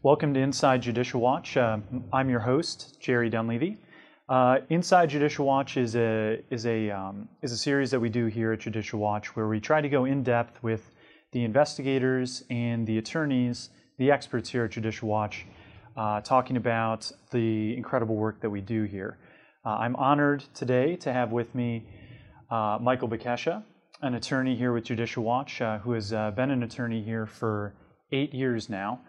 Welcome to Inside Judicial Watch. I'm your host, Jerry Dunleavy. Inside Judicial Watch is a series that we do here at Judicial Watch where we try to go in depth with the investigators and the attorneys, the experts here at Judicial Watch, talking about the incredible work that we do here. I'm honored today to have with me Michael Bekesha, an attorney here with Judicial Watch, who has been an attorney here for 8 years now,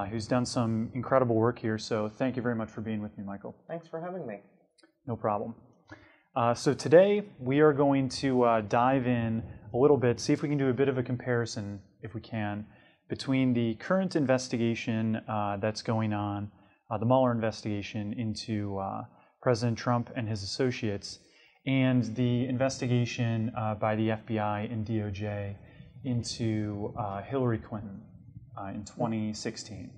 who's done some incredible work here. So thank you very much for being with me, Michael. Thanks for having me. No problem. So today we are going to dive in a little bit, see if we can do a bit of a comparison, if we can, between the current investigation that's going on, the Mueller investigation into President Trump and his associates, and the investigation by the FBI and DOJ into Hillary Clinton in 2016.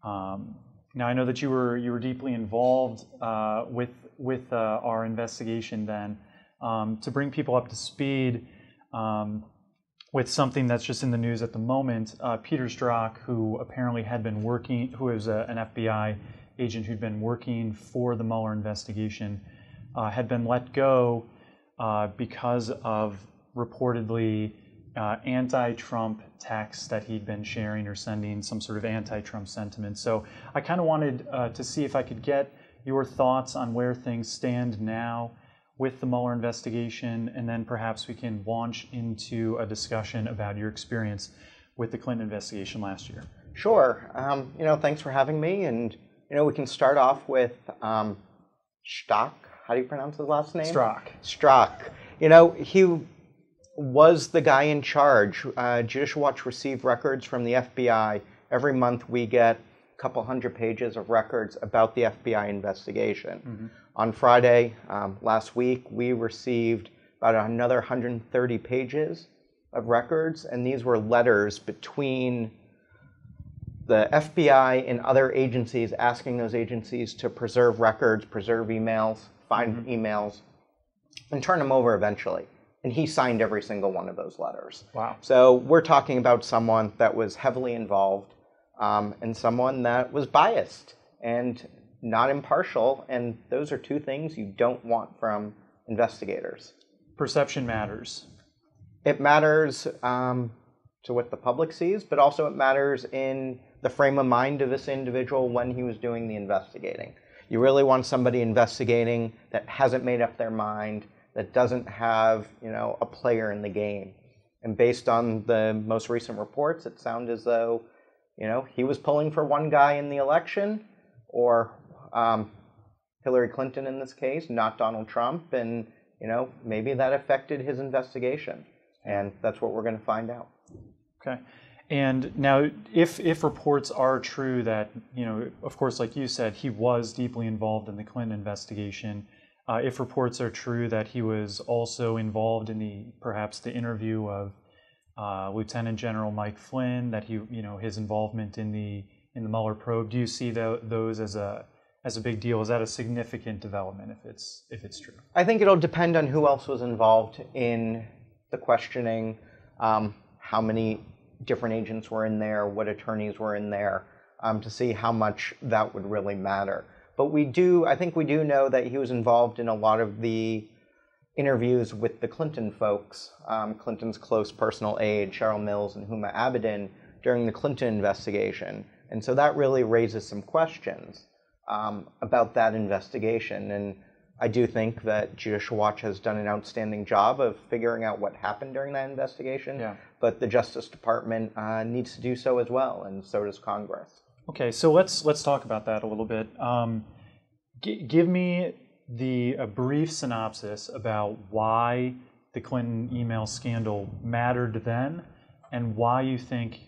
Now I know that you were deeply involved with our investigation then. To bring people up to speed with something that's just in the news at the moment, Peter Strzok, who apparently had been working, who is an FBI agent who'd been working for the Mueller investigation, had been let go because of reportedly anti-Trump texts that he'd been sharing or sending, some sort of anti-Trump sentiment. So I kind of wanted to see if I could get your thoughts on where things stand now with the Mueller investigation, and then perhaps we can launch into a discussion about your experience with the Clinton investigation last year. Sure. Thanks for having me. And, we can start off with Strock. How do you pronounce his last name? Strock. Strock. He was the guy in charge. Judicial Watch received records from the FBI. Every month we get a couple hundred pages of records about the FBI investigation. Mm-hmm. On Friday last week, we received about another 130 pages of records, and these were letters between the FBI and other agencies asking those agencies to preserve records, preserve emails, find mm-hmm. emails, and turn them over eventually. And he signed every single one of those letters. Wow. So we're talking about someone that was heavily involved and someone that was biased and not impartial. And those are two things you don't want from investigators. Perception matters. It matters to what the public sees, but also it matters in the frame of mind of this individual when he was doing the investigating. You really want somebody investigating that hasn't made up their mind, that doesn't have, a player in the game. And based on the most recent reports, it sounded as though, he was pulling for one guy in the election, or Hillary Clinton in this case, not Donald Trump, and, maybe that affected his investigation. And that's what we're going to find out. Okay. And now, if reports are true that, of course, like you said, he was deeply involved in the Clinton investigation, if reports are true that he was also involved in perhaps the interview of Lieutenant General Mike Flynn, that his involvement in the Mueller probe, do you see those as a big deal? Is that a significant development if it's true? I think it'll depend on who else was involved in the questioning, how many different agents were in there, what attorneys were in there, to see how much that would really matter. But I think we do know that he was involved in a lot of the interviews with the Clinton folks, Clinton's close personal aide, Cheryl Mills and Huma Abedin, during the Clinton investigation. And so that really raises some questions about that investigation. And I do think that Judicial Watch has done an outstanding job of figuring out what happened during that investigation. Yeah. But the Justice Department needs to do so as well, and so does Congress. Okay, so let's talk about that a little bit. Give me a brief synopsis about why the Clinton email scandal mattered then, and why you think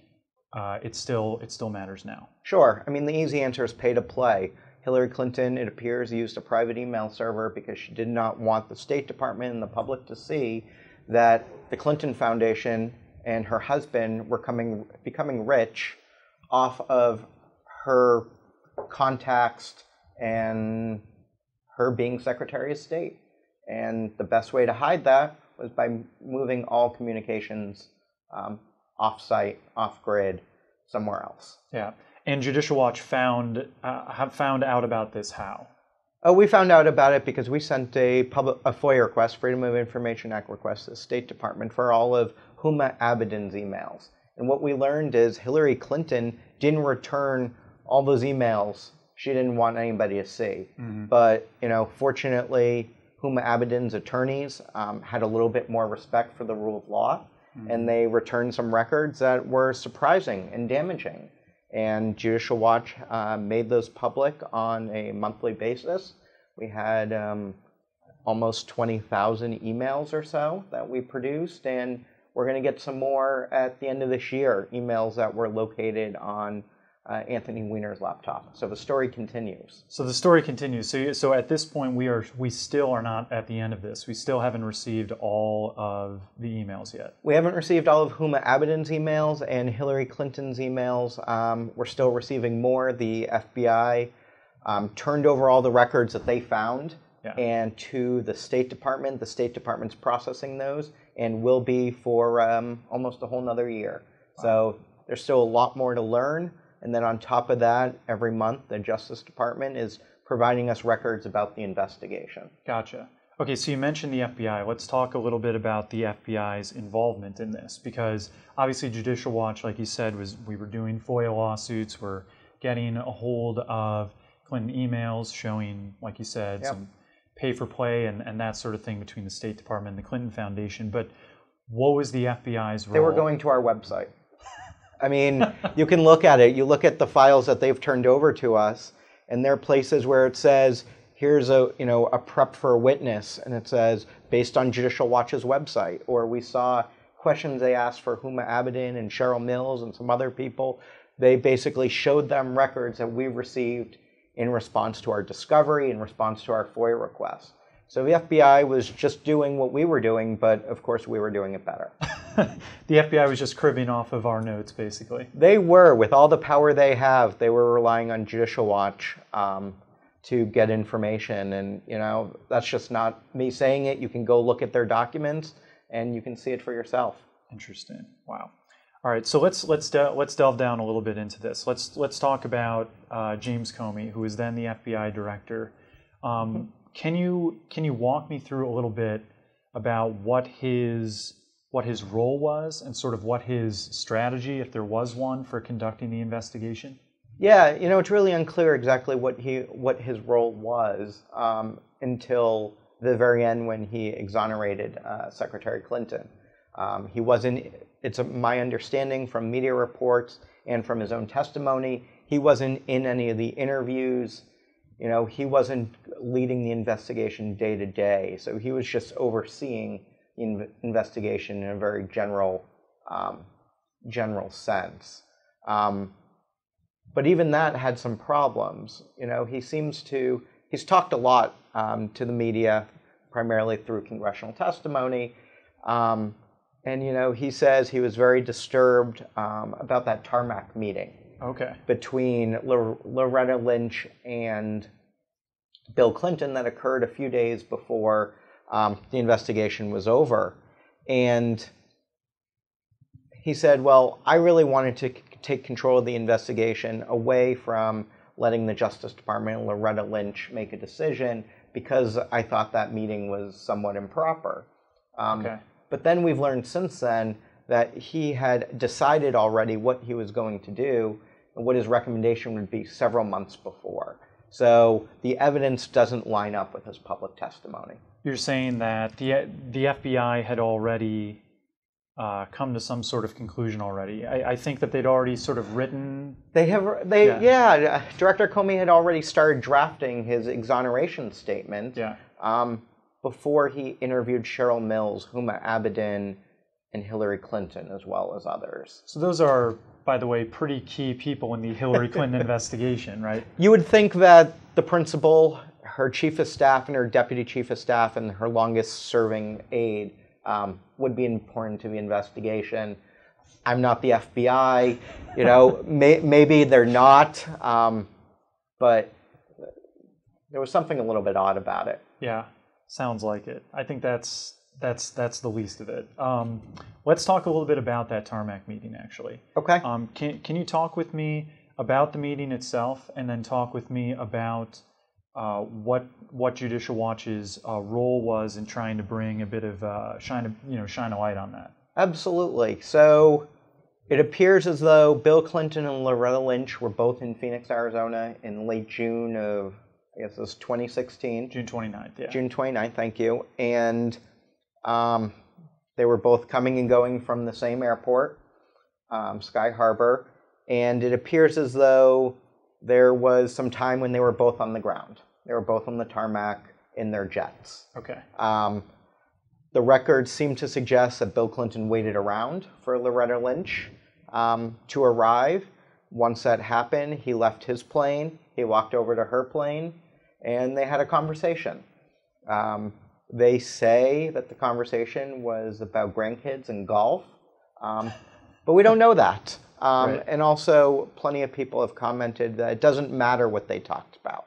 it still matters now. Sure. I mean, the easy answer is pay to play. Hillary Clinton, it appears, used a private email server because she did not want the State Department and the public to see that the Clinton Foundation and her husband were becoming rich off of her contacts and her being Secretary of State. And the best way to hide that was by moving all communications off-site, off-grid, somewhere else. Yeah. And Judicial Watch have found out about this how? Oh, we found out about it because we sent a FOIA request, Freedom of Information Act request, to the State Department for all of Huma Abedin's emails. And what we learned is Hillary Clinton didn't return all those emails. She didn't want anybody to see. Mm-hmm. But, fortunately, Huma Abedin's attorneys had a little bit more respect for the rule of law, mm-hmm. and they returned some records that were surprising and damaging. And Judicial Watch made those public on a monthly basis. We had almost 20,000 emails or so that we produced, and we're going to get some more at the end of this year, emails that were located on Anthony Weiner's laptop. So the story continues. So the story continues. So at this point, we still are not at the end of this. We still haven't received all of the emails yet. We haven't received all of Huma Abedin's emails and Hillary Clinton's emails. We're still receiving more. The FBI turned over all the records that they found and to the State Department. The State Department's processing those and will be for almost a whole nother year. Wow. So there's still a lot more to learn. And then on top of that, every month, the Justice Department is providing us records about the investigation. Gotcha. Okay, so you mentioned the FBI. Let's talk a little bit about the FBI's involvement in this, because obviously Judicial Watch, like you said, we were doing FOIA lawsuits. We're getting a hold of Clinton emails showing, like you said, some pay-for-play and that sort of thing between the State Department and the Clinton Foundation. But what was the FBI's role? They were going to our website. I mean, you can look at it. You look at the files that they've turned over to us, and there are places where it says, here's a prep for a witness, and it says, based on Judicial Watch's website. Or we saw questions they asked for Huma Abedin and Cheryl Mills and some other people. They basically showed them records that we received in response to our discovery, in response to our FOIA requests. So the FBI was just doing what we were doing, but of course we were doing it better. The FBI was just cribbing off of our notes, basically. They were. With all the power they have, they were relying on Judicial Watch to get information. And, that's just not me saying it. You can go look at their documents, and you can see it for yourself. Interesting. Wow. All right, so let's delve down a little bit into this. Let's talk about James Comey, who was then the FBI director. Can you walk me through a little bit about what his role was and sort of what his strategy, if there was one, for conducting the investigation? Yeah, it's really unclear exactly what his role was until the very end when he exonerated Secretary Clinton. He wasn't. It's my understanding from media reports and from his own testimony, he wasn't in any of the interviews. He wasn't leading the investigation day to day, so he was just overseeing the investigation in a very general sense. But even that had some problems. He's talked a lot to the media, primarily through congressional testimony, and he says he was very disturbed about that tarmac meeting. Okay. Between Loretta Lynch and Bill Clinton that occurred a few days before the investigation was over. And he said, well, I really wanted to take control of the investigation away from letting the Justice Department and Loretta Lynch make a decision because I thought that meeting was somewhat improper. Okay. But then we've learned since then that he had decided already what he was going to do and what his recommendation would be several months before. So the evidence doesn't line up with his public testimony. You're saying that the FBI had already come to some sort of conclusion already. I think that they'd already sort of written... Director Comey had already started drafting his exoneration statement before he interviewed Cheryl Mills, Huma Abedin, and Hillary Clinton, as well as others. So those are, by the way, pretty key people in the Hillary Clinton investigation, right? You would think that the principal, her chief of staff and her deputy chief of staff and her longest-serving aide would be important to the investigation. I'm not the FBI, maybe they're not, but there was something a little bit odd about it. Yeah, sounds like it. I think that's the least of it. Let's talk a little bit about that tarmac meeting, actually. Okay. Can you talk with me about the meeting itself, and then talk with me about what Judicial Watch's role was in trying to bring a bit of shine a light on that. Absolutely. So it appears as though Bill Clinton and Loretta Lynch were both in Phoenix, Arizona in late June of, I guess it was 2016. June 29th, yeah. June 29th, thank you. And they were both coming and going from the same airport, Sky Harbor. And it appears as though there was some time when they were both on the ground. They were both on the tarmac in their jets. Okay. The records seem to suggest that Bill Clinton waited around for Loretta Lynch to arrive. Once that happened, he left his plane, he walked over to her plane, and they had a conversation. They say that the conversation was about grandkids and golf, but we don't know that. Right. And also, plenty of people have commented that it doesn't matter what they talked about.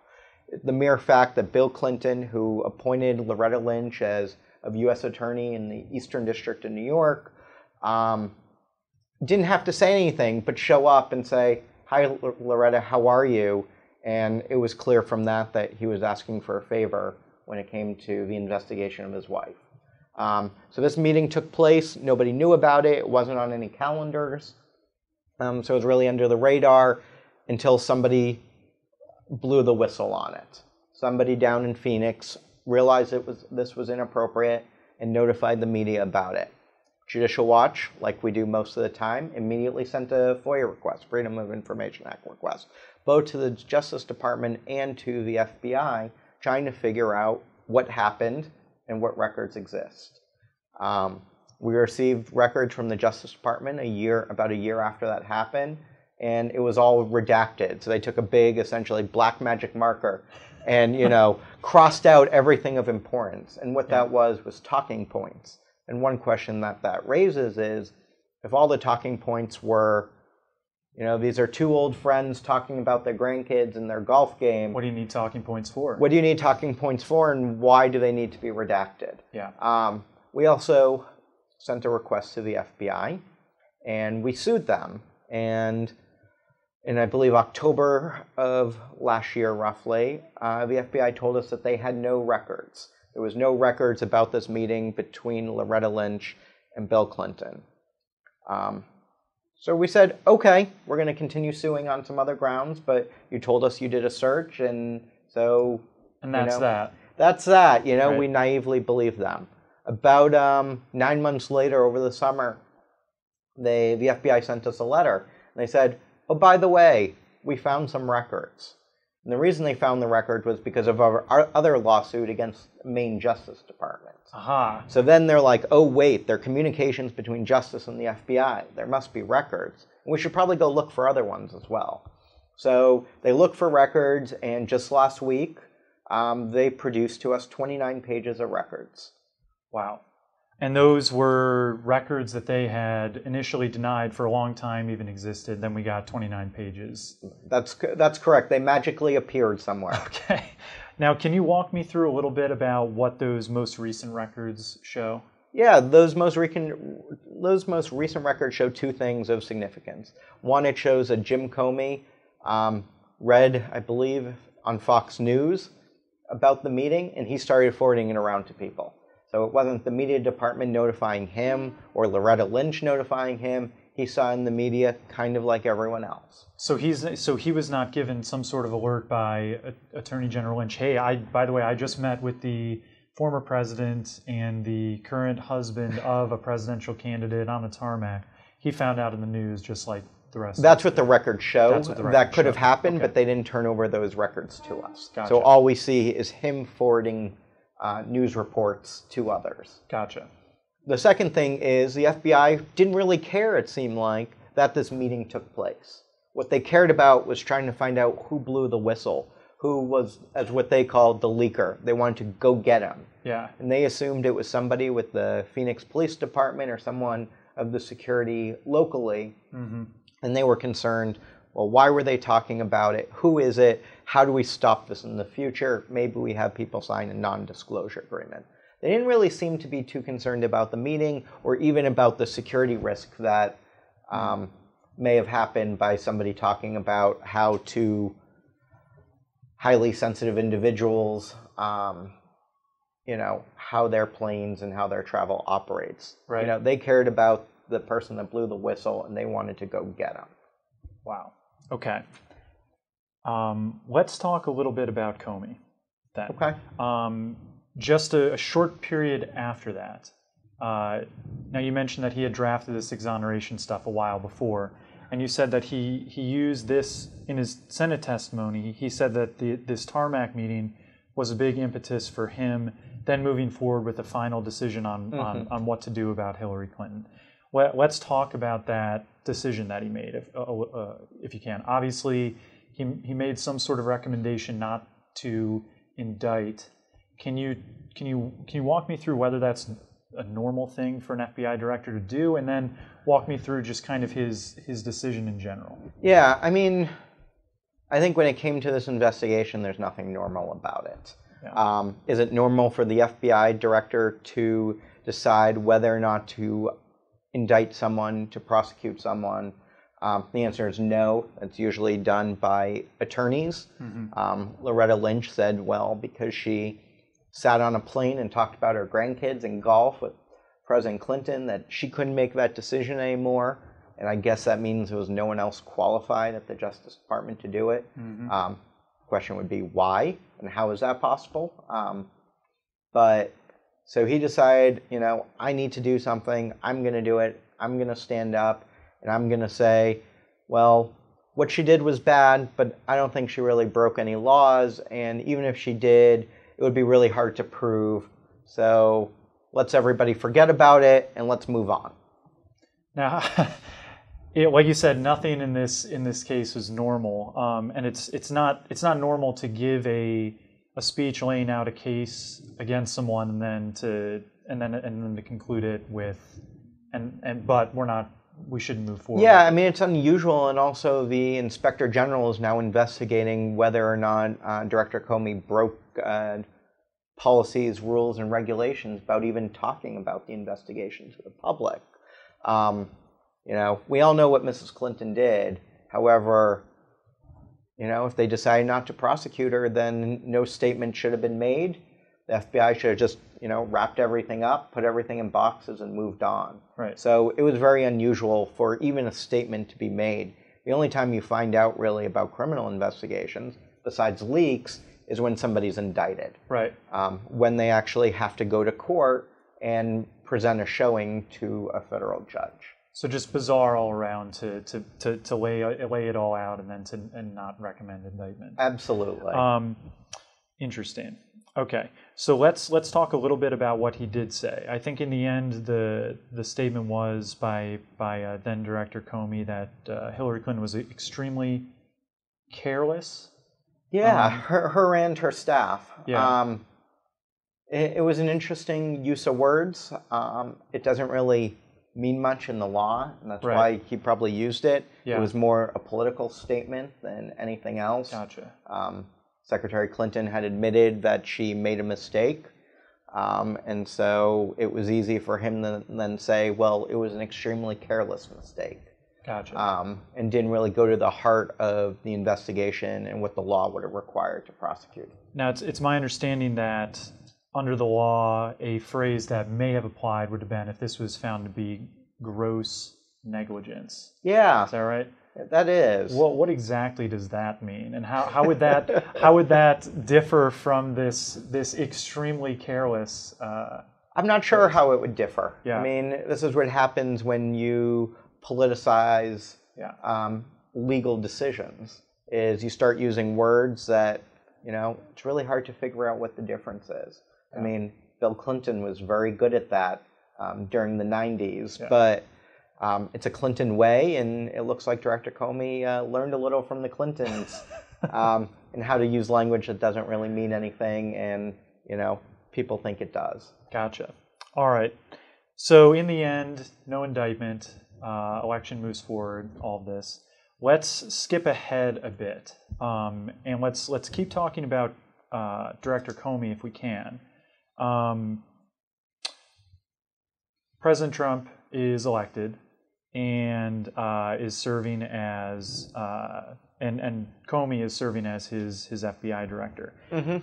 The mere fact that Bill Clinton, who appointed Loretta Lynch as a U.S. attorney in the Eastern District of New York, didn't have to say anything but show up and say, "Hi, Loretta, how are you?" And it was clear from that that he was asking for a favor when it came to the investigation of his wife. So this meeting took place. Nobody knew about it. It wasn't on any calendars. So it was really under the radar until somebody blew the whistle on it. Somebody down in Phoenix realized this was inappropriate and notified the media about it. Judicial Watch, like we do most of the time, immediately sent a FOIA request, Freedom of Information Act request, both to the Justice Department and to the FBI, trying to figure out what happened and what records exist. We received records from the Justice Department about a year after that happened, and it was all redacted. So they took a big, essentially black magic marker and, crossed out everything of importance. And what that was talking points. And one question that raises is, if all the talking points were, these are two old friends talking about their grandkids and their golf game. What do you need talking points for? What do you need talking points for, and why do they need to be redacted? Yeah. We also sent a request to the FBI, and we sued them. And in, I believe, October of last year, roughly, the FBI told us that they had no records. There was no records about this meeting between Loretta Lynch and Bill Clinton. So we said, okay, we're going to continue suing on some other grounds, but you told us you did a search, and so... And that's that. That's that. Right. We naively believed them. About 9 months later, over the summer, the FBI sent us a letter. And they said, oh, by the way, we found some records. And the reason they found the record was because of our other lawsuit against the Maine Justice Department. Aha. So then they're like, oh, wait, there are communications between Justice and the FBI. There must be records. And we should probably go look for other ones as well. So they looked for records, and just last week, they produced to us 29 pages of records. Wow. And those were records that they had initially denied for a long time even existed. Then we got 29 pages. That's correct. They magically appeared somewhere. Okay. Now, can you walk me through a little bit about what those most recent records show? Yeah, those most recent records show two things of significance. One, it shows that Jim Comey read, I believe, on Fox News about the meeting, and he started forwarding it around to people. So it wasn't the media department notifying him or Loretta Lynch notifying him. He saw in the media kind of like everyone else. So he was not given some sort of alert by Attorney General Lynch. Hey, by the way, I just met with the former president and the current husband of a presidential candidate on the tarmac. He found out in the news just like the rest. That's what the records show. That's what the records that could have show. happened, Okay. but they didn't turn over those records to us. Gotcha. So all we see is him forwarding news reports to others. Gotcha. The second thing is the FBI didn't really care, it seemed like, that this meeting took place. What they cared about was trying to find out who blew the whistle, who was, as what they called, the leaker. They wanted to go get him. Yeah. And they assumed it was somebody with the Phoenix Police Department or someone of the security locally. Mm-hmm. And they were concerned, well, why were they talking about it? Who is it? How do we stop this in the future? Maybe we have people sign a non-disclosure agreement. They didn't really seem to be too concerned about the meeting or even about the security risk that may have happened by somebody talking about how to highly sensitive individuals, how their planes and how their travel operates. Right. They cared about the person that blew the whistle, and they wanted to go get him. Wow. Okay. Let's talk a little bit about Comey then. Okay. Just a short period after that. Now, you mentioned that he had drafted this exoneration stuff a while before, and you said that he used this in his Senate testimony. He said that this tarmac meeting was a big impetus for him then moving forward with a final decision on what to do about Hillary Clinton. Let's talk about that decision that he made, if you can. Obviously, he made some sort of recommendation not to indict. Can you walk me through whether that's a normal thing for an FBI director to do, and then walk me through just kind of his decision in general? Yeah, I mean, I think when it came to this investigation, there's nothing normal about it. Yeah. Is it normal for the FBI director to decide whether or not to indict someone, to prosecute someone? The answer is no. It's usually done by attorneys. Loretta Lynch said, well, because she sat on a plane and talked about her grandkids and golf with President Clinton, that she couldn't make that decision anymore. And I guess that means there was no one else qualified at the Justice Department to do it. Question would be why, and how is that possible? But so he decided, I need to do something. I'm going to do it. I'm going to stand up, and I'm going to say, well, what she did was bad, but I don't think she really broke any laws. And even if she did, it would be really hard to prove. So let's everybody forget about it, and let's move on. Now, like you said, nothing in this case is normal, and it's not normal to give a speech laying out a case against someone and then to conclude it with but we shouldn't move forward. Yeah, I mean, it's unusual, and also the Inspector General is now investigating whether or not Director Comey broke policies, rules, and regulations about even talking about the investigation to the public. We all know what Mrs. Clinton did. However, if they decide not to prosecute her, then no statement should have been made. The FBI should have just, wrapped everything up, put everything in boxes, and moved on. Right. So it was very unusual for even a statement to be made. The only time you find out really about criminal investigations, besides leaks, is when somebody's indicted. Right. When they actually have to go to court and present a showing to a federal judge. So just bizarre all around to lay it all out and then and not recommend indictment. Absolutely. Interesting. Okay, so let's talk a little bit about what he did say. I think in the end, the statement was by then Director Comey that Hillary Clinton was extremely careless. Yeah, her and her staff. Yeah. It was an interesting use of words. It doesn't really mean much in the law, and that's why he probably used it. Yeah. It was more a political statement than anything else. Gotcha. Secretary Clinton had admitted that she made a mistake, and so it was easy for him to then say, well, it was an extremely careless mistake. Gotcha. And didn't really go to the heart of the investigation and what the law would have required to prosecute. Now, it's my understanding that under the law, a phrase that may have applied would have been if this was found to be gross negligence. Yeah. Is that right? That is. Well, what exactly does that mean, and how would that differ from this extremely careless? I'm not sure how it would differ. Yeah. I mean, this is what happens when you politicize legal decisions. Is you start using words that it's really hard to figure out what the difference is. Yeah. I mean, Bill Clinton was very good at that during the 90s, but. It's a Clinton way, and it looks like Director Comey learned a little from the Clintons and how to use language that doesn't really mean anything, and people think it does. Gotcha. All right. So in the end, no indictment. Election moves forward. All of this. Let's skip ahead a bit, and let's keep talking about Director Comey if we can. President Trump is elected. and is serving as and Comey is serving as his FBI director.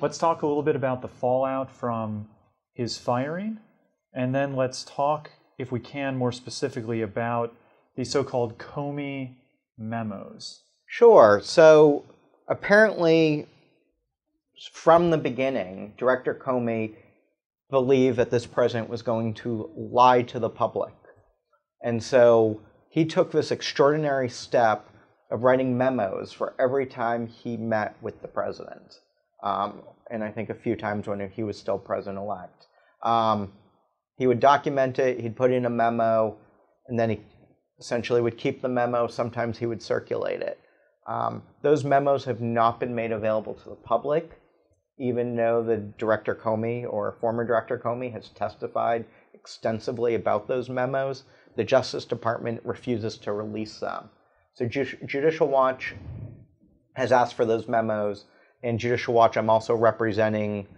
Let's talk a little bit about the fallout from his firing, and then let's talk, if we can, more specifically about the so-called Comey memos. Sure. So apparently, from the beginning, Director Comey believed that this president was going to lie to the public. And so he took this extraordinary step of writing memos for every time he met with the president. And I think a few times when he was still president-elect. He would document it, he'd put in a memo, and then he essentially would keep the memo. Sometimes he would circulate it. Those memos have not been made available to the public, even though the Director Comey or former Director Comey has testified extensively about those memos. The Justice Department refuses to release them. So Judicial Watch has asked for those memos, and Judicial Watch, I'm also representing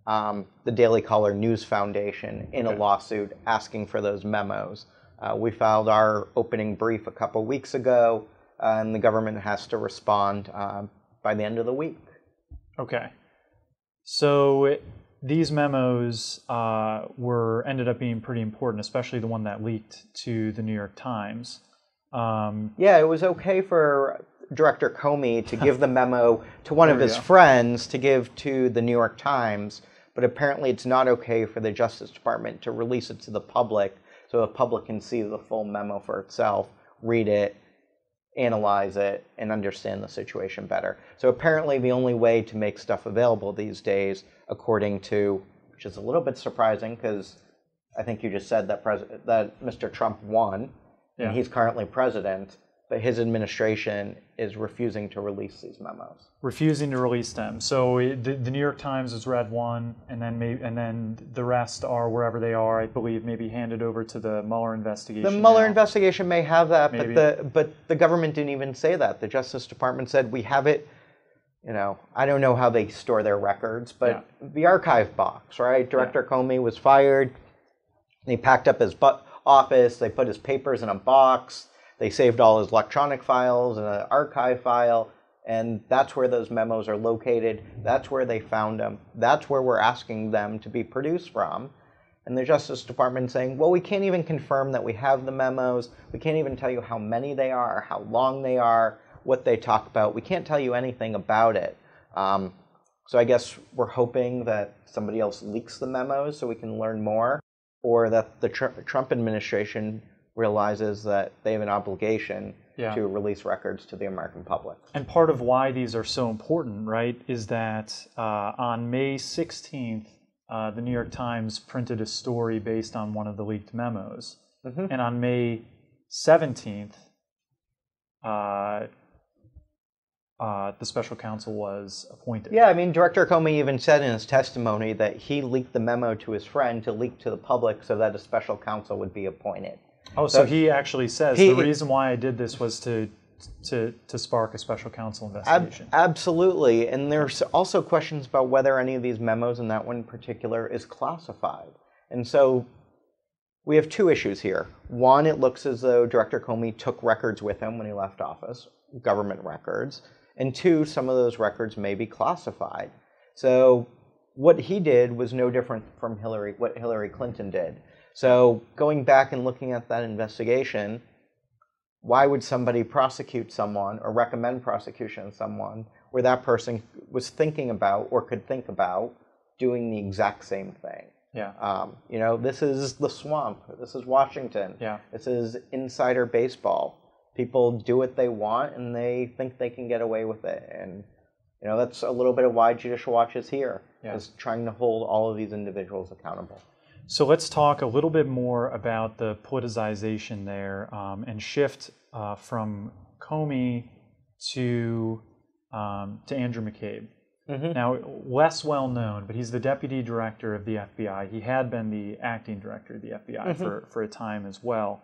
the Daily Caller News Foundation in a lawsuit asking for those memos. We filed our opening brief a couple weeks ago, and the government has to respond by the end of the week. Okay. So these memos ended up being pretty important, especially the one that leaked to the New York Times. Yeah, it was okay for Director Comey to give the memo to one of his friends to give to the New York Times, but apparently it's not okay for the Justice Department to release it to the public so the public can see the full memo for itself, read it, analyze it, and understand the situation better. So apparently the only way to make stuff available these days, according to, which is a little bit surprising because I think you just said that that Mr. Trump won, and he's currently president, but his administration is refusing to release these memos. Refusing to release them. So the New York Times has read one, and then the rest are wherever they are. I believe maybe handed over to the Mueller investigation. The Mueller investigation may have that, but the government didn't even say that. The Justice Department said we have it. You know, I don't know how they store their records, but the archive box, right? Director Comey was fired. He packed up his office. They put his papers in a box. They saved all his electronic files in an archive file, and that's where those memos are located. That's where they found them. That's where we're asking them to be produced from. And the Justice Department saying, well, we can't even confirm that we have the memos. We can't even tell you how many they are, how long they are, what they talk about. We can't tell you anything about it. So I guess we're hoping that somebody else leaks the memos so we can learn more, or that the Trump administration realizes that they have an obligation to release records to the American public. And part of why these are so important, right, is that on May 16th, the New York Times printed a story based on one of the leaked memos. And on May 17th, the special counsel was appointed. Yeah, I mean, Director Comey even said in his testimony that he leaked the memo to his friend to leak to the public so that a special counsel would be appointed. Oh, so he actually says the reason why I did this was to spark a special counsel investigation. Absolutely, and there's also questions about whether any of these memos, and that one in particular, is classified. And so we have two issues here. One, it looks as though Director Comey took records with him when he left office, government records. And two, some of those records may be classified. So what he did was no different from what Hillary Clinton did. So going back and looking at that investigation, why would somebody prosecute someone or recommend prosecution of someone where that person was thinking about or could think about doing the exact same thing? You know, this is the swamp. This is Washington. This is insider baseball. People do what they want, and they think they can get away with it. And, you know, that's a little bit of why Judicial Watch is here, is trying to hold all of these individuals accountable. So let's talk a little bit more about the politicization there and shift from Comey to Andrew McCabe. Now, less well known, but he's the deputy director of the FBI. He had been the acting director of the FBI for a time as well.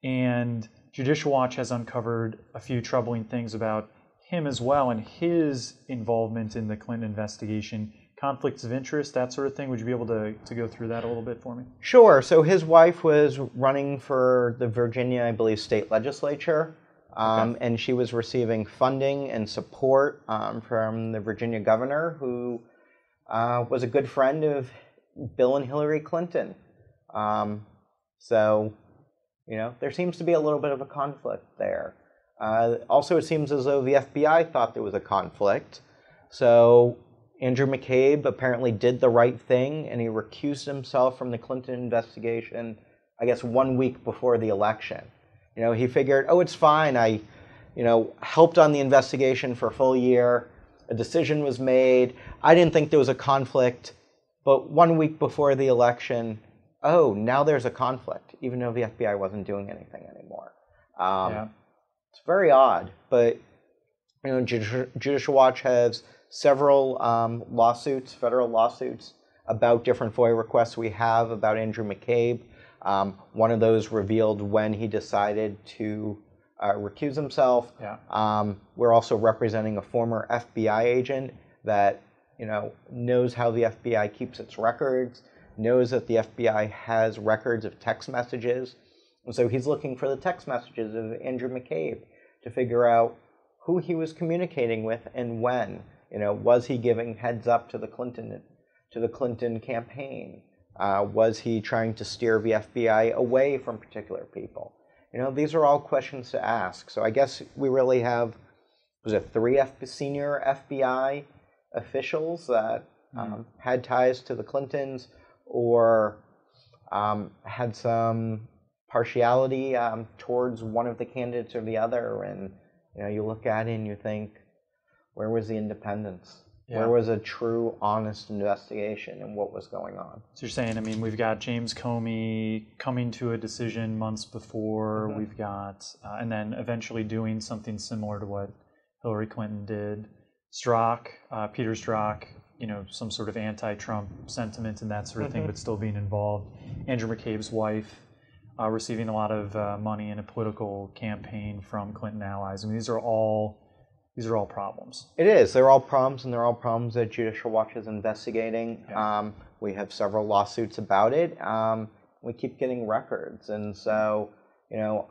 And Judicial Watch has uncovered a few troubling things about him as well, and his involvement in the Clinton investigation conflicts of interest, that sort of thing. Would you be able to go through that a little bit for me? Sure. So his wife was running for the Virginia, I believe, state legislature, and she was receiving funding and support from the Virginia governor, who was a good friend of Bill and Hillary Clinton. So, there seems to be a little bit of a conflict there. Also, it seems as though the FBI thought there was a conflict. So Andrew McCabe apparently did the right thing, and he recused himself from the Clinton investigation, I guess, 1 week before the election. He figured, oh, it's fine. I, helped on the investigation for a full year. A decision was made. I didn't think there was a conflict. But 1 week before the election, oh, now there's a conflict, even though the FBI wasn't doing anything anymore. It's very odd. But, Judicial Watch has several lawsuits, federal lawsuits, about different FOIA requests we have about Andrew McCabe. One of those revealed when he decided to recuse himself. We're also representing a former FBI agent that knows how the FBI keeps its records, knows that the FBI has records of text messages. And so he's looking for the text messages of Andrew McCabe to figure out who he was communicating with and when. Was he giving heads up to the Clinton campaign? Was he trying to steer the FBI away from particular people? These are all questions to ask. So I guess we really have, was it 3 senior FBI officials that had ties to the Clintons or had some partiality towards one of the candidates or the other. And, you look at it and you think, where was the independence? Where was a true, honest investigation and what was going on? So you're saying, we've got James Comey coming to a decision months before. We've got, and then eventually doing something similar to what Hillary Clinton did. Strzok, Peter Strzok, some sort of anti-Trump sentiment and that sort of thing, but still being involved. Andrew McCabe's wife receiving a lot of money in a political campaign from Clinton allies. These are all problems. It is. They're all problems, and they're all problems that Judicial Watch is investigating. We have several lawsuits about it. We keep getting records, and so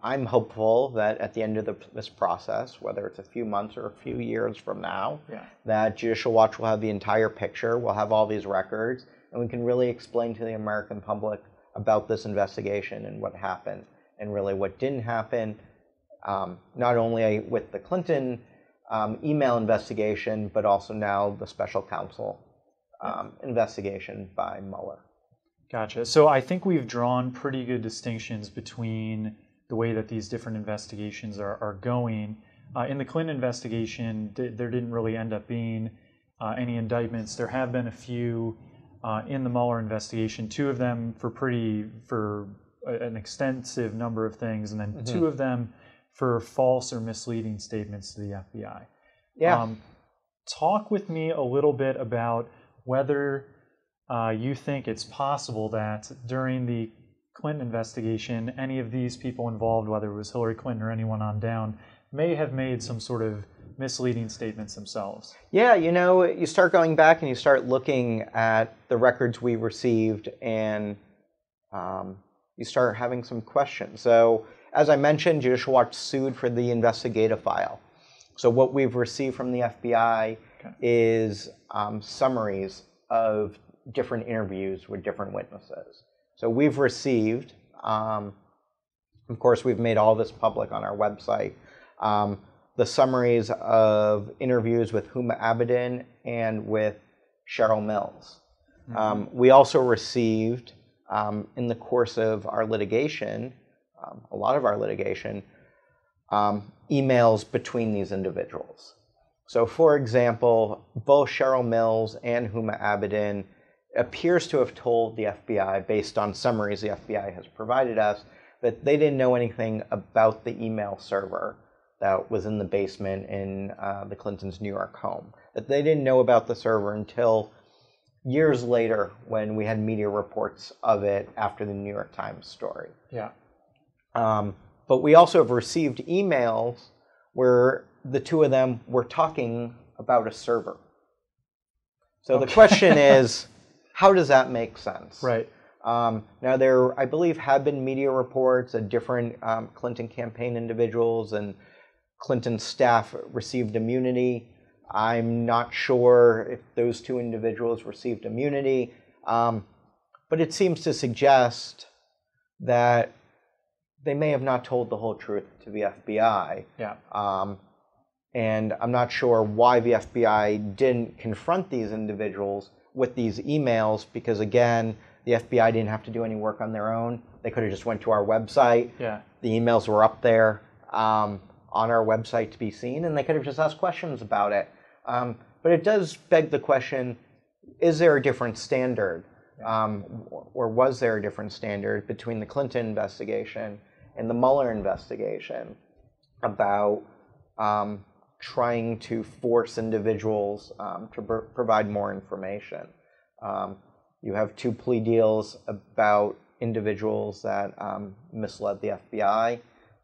I'm hopeful that at the end of this process, whether it's a few months or a few years from now, that Judicial Watch will have the entire picture. We'll have all these records, and we can really explain to the American public about this investigation and what happened, and really what didn't happen. Not only with the Clinton email investigation, but also now the special counsel investigation by Mueller. Gotcha. So I think we've drawn pretty good distinctions between the way that these different investigations are going. In the Clinton investigation, there didn't really end up being any indictments. There have been a few in the Mueller investigation, 2 of them for an extensive number of things, and then 2 of them for false or misleading statements to the FBI. Talk with me a little bit about whether you think it's possible that during the Clinton investigation, any of these people involved, whether it was Hillary Clinton or anyone on down, may have made some sort of misleading statements themselves. Yeah, you start going back and you start looking at the records we received, and you start having some questions. So, as I mentioned, Judicial Watch sued for the investigative file. So what we've received from the FBI is summaries of different interviews with different witnesses. So we've received, of course, we've made all this public on our website, the summaries of interviews with Huma Abedin and with Cheryl Mills. We also received, in the course of our litigation, a lot of our litigation, emails between these individuals. So, for example, both Cheryl Mills and Huma Abedin appears to have told the FBI, based on summaries the FBI has provided us, that they didn't know anything about the email server that was in the basement in the Clintons' New York home. That they didn't know about the server until years later when we had media reports of it after the New York Times story. But we also have received emails where the 2 of them were talking about a server. So the question is, how does that make sense? Right. Now, there, I believe, have been media reports that different Clinton campaign individuals and Clinton staff received immunity. I'm not sure if those two individuals received immunity, but it seems to suggest that they may have not told the whole truth to the FBI. Yeah. And I'm not sure why the FBI didn't confront these individuals with these emails, because again, the FBI didn't have to do any work on their own. They could have just went to our website. Yeah. The emails were up there on our website to be seen, and they could have just asked questions about it. But it does beg the question, is there a different standard? Or was there a different standard between the Clinton investigation and the Mueller investigation about trying to force individuals to provide more information? You have two plea deals about individuals that misled the FBI.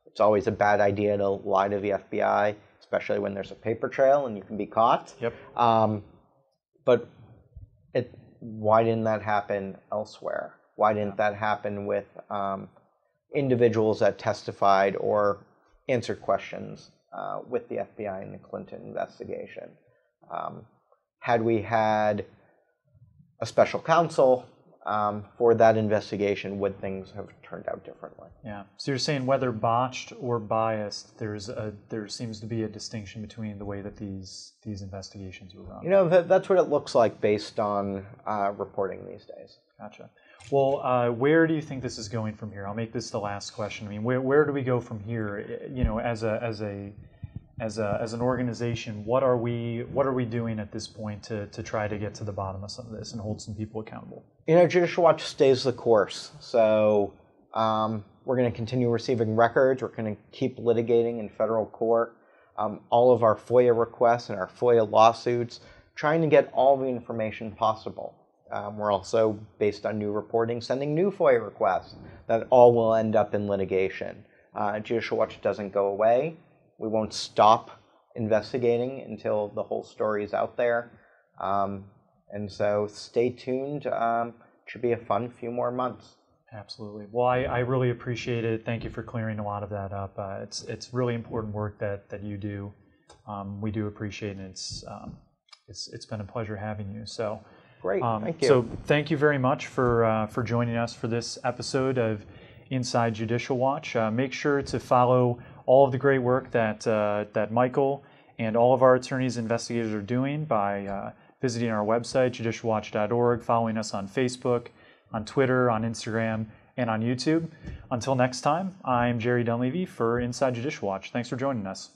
It's always a bad idea to lie to the FBI, especially when there's a paper trail and you can be caught. Yep. But why didn't that happen elsewhere? Why didn't that happen with individuals that testified or answered questions with the FBI in the Clinton investigation? Had we had a special counsel for that investigation, would things have turned out differently? Yeah. So you're saying whether botched or biased, there seems to be a distinction between the way that these investigations were run. You know, that's what it looks like based on reporting these days. Gotcha. Well, where do you think this is going from here? I'll make this the last question. I mean, where do we go from here? You know, as an organization, what are we doing at this point to try to get to the bottom of some of this and hold some people accountable? You know, Judicial Watch stays the course. So we're going to continue receiving records. We're going to keep litigating in federal court. All of our FOIA requests and our FOIA lawsuits, trying to get all the information possible. We're also, based on new reporting, sending new FOIA requests that all will end up in litigation. Judicial Watch doesn't go away. We won't stop investigating until the whole story is out there. And so stay tuned. Should be a fun few more months. Absolutely. Well, I really appreciate it. Thank you for clearing a lot of that up. It's really important work that you do. We do appreciate it. It's been a pleasure having you. So great. Thank you. So thank you very much for joining us for this episode of Inside Judicial Watch. Make sure to follow all of the great work that Michael and all of our attorneys and investigators are doing by visiting our website, judicialwatch.org, following us on Facebook, on Twitter, on Instagram, and on YouTube. Until next time, I'm Jerry Dunleavy for Inside Judicial Watch. Thanks for joining us.